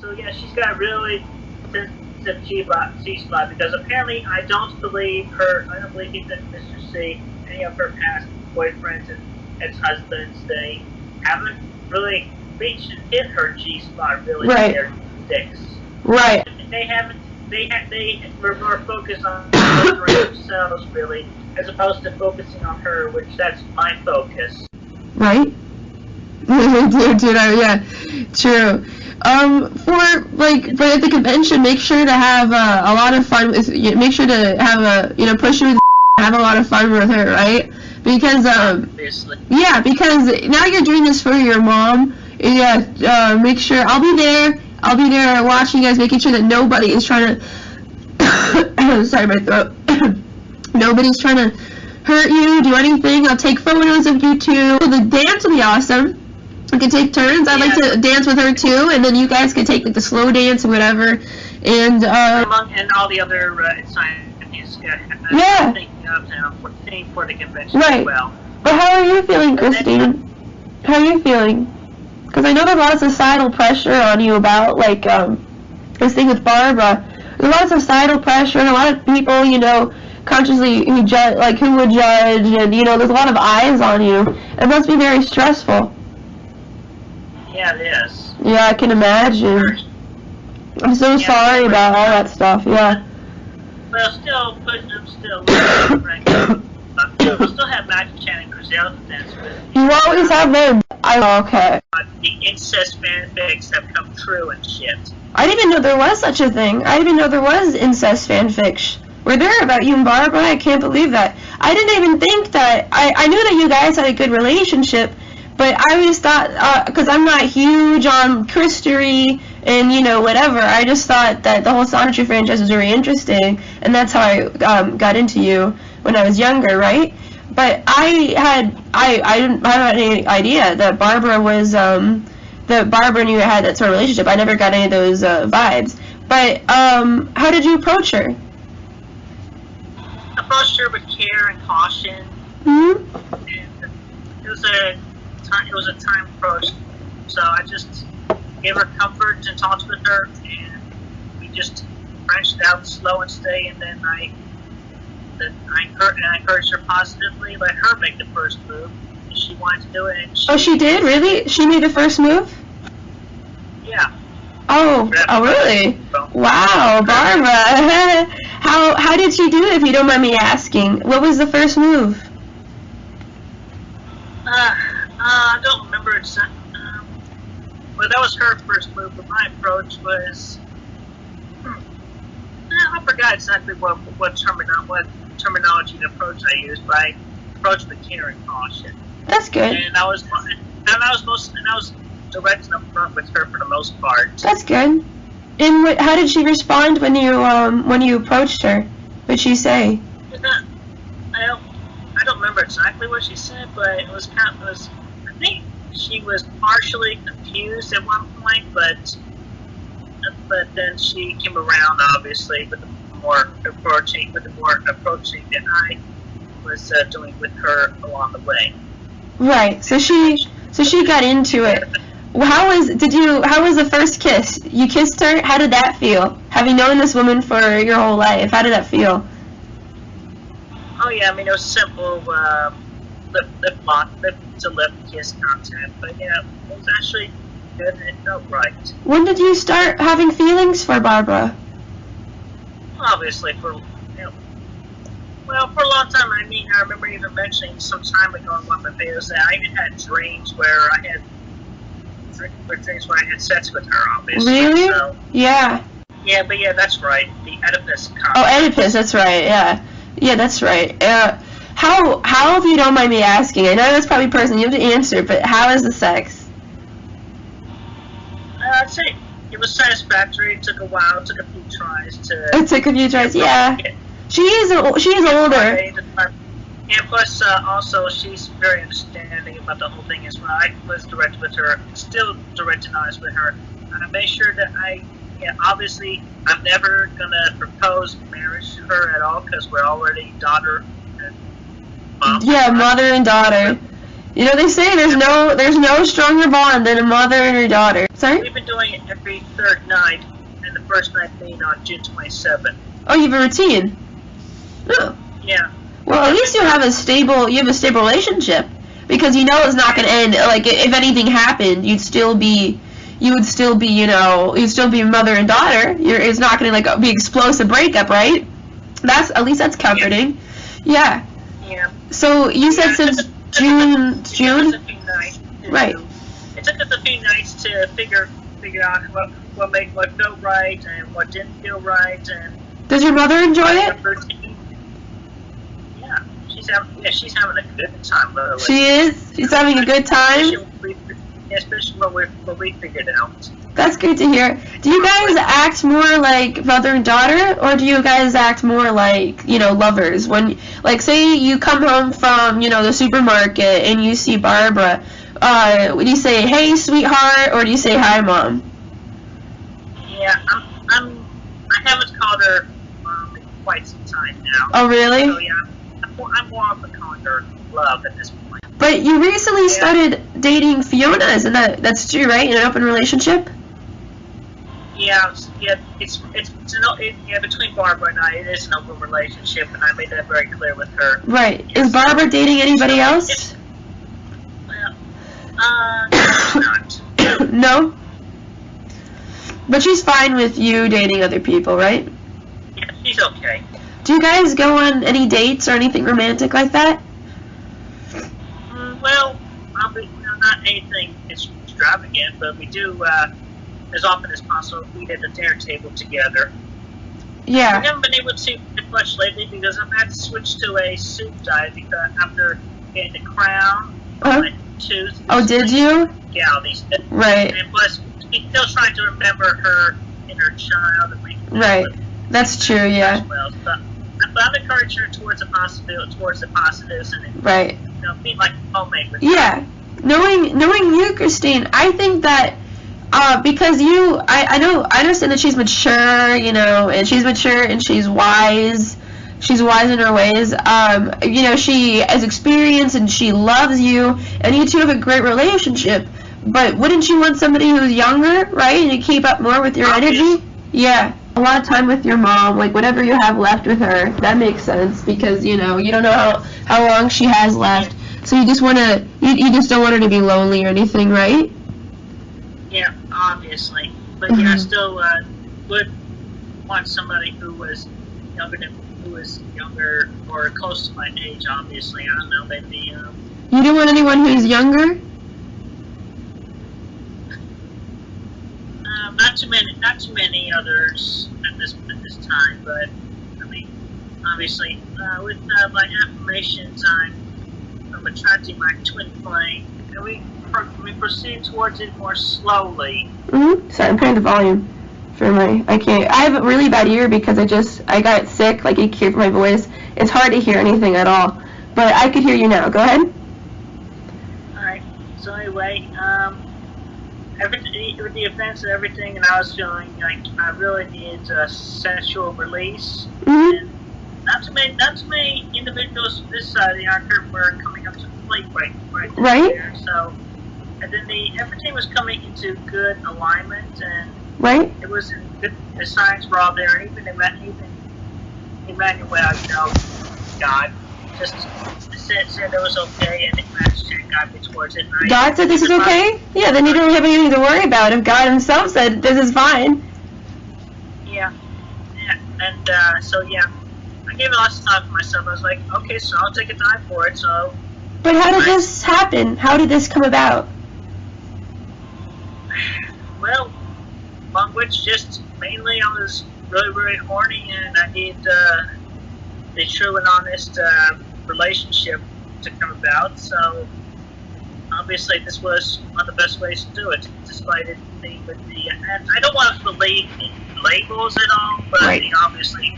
So yeah, she's got really sensitive G-spot because apparently I don't believe that Mr. C, any of her past boyfriends and ex-husbands, they haven't really reached and hit her G-spot really in their dicks. Right. They haven't. They were more focused on themselves really, as opposed to focusing on her, which that's my focus. Right. Yeah, true. But at the convention, make sure to have a lot of fun with. Make sure to have push her, have a lot of fun with her, right? Because obviously. Yeah, because now you're doing this for your mom. Yeah, make sure I'll be there. I'll be there watching you guys, making sure that nobody is trying to. Sorry, my throat. Nobody's trying to hurt you, do anything. I'll take photos of you too. The dance will be awesome. We can take turns. I'd like to dance with her too, and then you guys can take like the slow dance or whatever. And all the other scientists. Yeah. For the convention as well. But how are you feeling, Christine? How are you feeling? Because I know there's a lot of societal pressure on you about this thing with Barbara. There's a lot of societal pressure and a lot of people, consciously who would judge, and there's a lot of eyes on you. It must be very stressful. Yeah, it is. Yeah, I can imagine. I'm so sorry about all that stuff. Yeah. Well, still we'll still have Magic Chan and Grizel to dance with. You always have them. Okay. The incest fanfics have come true and shit. I didn't even know there was such a thing. I didn't even know there was incest fanfics. Were there about you and Barbara? I can't believe that. I didn't even think that. I knew that you guys had a good relationship, but I always thought, because I'm not huge on Christery and, whatever, I just thought that the whole Soundcloud franchise was very interesting, and that's how I got into you when I was younger, right? But I didn't have any idea that Barbara was, that Barbara and you had that sort of relationship. I never got any of those vibes. But how did you approach her? Approached her with care and caution. Mm-hmm. And it was a time approach. So I just gave her comfort and talked with her, and we just branched out slow and steady. And then I encouraged her positively, let her make the first move. And she wanted to do it. And she did? Really? She made the first move? Yeah. Oh, really? Wow, Barbara. How did she do it, if you don't mind me asking? What was the first move? I don't remember exactly. Well, that was her first move, but my approach was... I forgot exactly what terminology and approach I used, but I approached with care and caution. That's good. And I was direct and upfront with her for the most part. That's good. And how did she respond when you approached her? What did she say? I don't remember exactly what she said, but I think she was partially confused at one point, but then she came around, obviously, with the more approaching that I was doing with her along the way. Right. So she got into it. How was the first kiss? You kissed her? How did that feel? Having known this woman for your whole life, how did that feel? Oh yeah, I mean it was simple lip to lip kiss content, but yeah, it was actually good and it felt right. When did you start having feelings for Barbara? Obviously for a long time. I mean, I remember even mentioning some time ago in one of my videos that I even had dreams where I had sex with her, obviously. Really? So, yeah. Yeah, but yeah, that's right. The Oedipus complex. Oh, Oedipus, that's right, yeah. Yeah, that's right. How, if you don't mind me asking, I know that's probably personal, you have to answer, but how is the sex? I'd say it was satisfactory. It took a while. It took a few tries to... It took a few tries, yeah. She is older. And plus, also, she's very understanding about the whole thing as well. I was direct with her, still direct and honest with her. I made sure that obviously, I'm never going to propose marriage to her at all, because we're already daughter and mom. Yeah, mother and daughter. You know, they say there's no stronger bond than a mother and her daughter. Sorry? We've been doing it every third night, and the first night being on June 27th. Oh, you have a routine. Oh. Yeah. Well, at least you have a stable relationship, because you know it's not going to end. Like, if anything happened, you'd still be mother and daughter. It's not going to like be explosive breakup, right? At least that's comforting. Yeah. Yeah. So you said since June. It took us a few nights Right. It took us a few nights to figure out what made what felt right and what didn't feel right, and. Does your mother enjoy it? Yeah, she's having a good time. Literally. She is. She's having a good time. Especially what we figured out. That's good to hear. Do you guys act more like mother and daughter, or do you guys act more like, lovers? When, like, say you come home from, the supermarket and you see Barbara, would you say, "Hey, sweetheart," or do you say, "Hi, Mom"? Yeah, I haven't called her Mom in quite some time now. Oh, really? So, yeah, I'm more often calling her Love at this point. But you recently started dating Fiona, isn't that's true, right? In an open relationship? Yeah, it's between Barbara and I, it is an open relationship, and I made that very clear with her. Right. Is Barbara dating anybody else? Well, not. No? But she's fine with you dating other people, right? Yeah, she's okay. Do you guys go on any dates or anything romantic like that? Well, not anything extravagant, but we do, as often as possible, eat at the dinner table together. Yeah. We haven't been able to get much lately because I've had to switch to a soup diet because after getting the crown on my tooth. Oh, did you? Yeah, these days. Right. And plus, she's still trying to remember her inner child. And right. That's true, yeah. Well, but I've encouraged her towards the positives, and right. Be like homemade with her. Knowing you, Christine, I think that because I understand that she's mature, and she's mature and she's wise. She's wise in her ways. She has experience and she loves you, and you two have a great relationship. But wouldn't you want somebody who's younger, right, and to keep up more with your energy? Yeah. A lot of time with your mom, like whatever you have left with her, that makes sense because you don't know how long she has left, so you just you just don't want her to be lonely or anything, right? Yeah, obviously, but yeah, I still would want somebody who was younger or close to my age. Obviously, I don't know, maybe. You don't want anyone who's younger? Not too many others at this time, but I mean, obviously, with my affirmations, I'm attracting my twin flame, and we proceed towards it more slowly. Sorry, I'm putting the volume for I have a really bad ear because I got sick, like you can hear from my voice. It's hard to hear anything at all, but I could hear you now. Go ahead. Alright, so anyway, with the events and everything, and I was feeling like I really needed a sensual release. And not too many individuals this side of the arc were coming up to the plate right there. So, and then everything was coming into good alignment, and it was in good. The signs were all there, and even Emmanuel, God, just said it was okay, and it matched and got me towards it. God said this is okay? Yeah, then you don't have anything to worry about if God himself said this is fine. Yeah, and so yeah, I gave it lots of time for myself. I was like, okay, so I'll take a time for it, so. But how did this happen? How did this come about? Well, among which just mainly I was really, really horny, and I needed the true and honest relationship to come about. So obviously, this was one of the best ways to do it, despite it being with the. And I don't want to believe in labels at all, but obviously,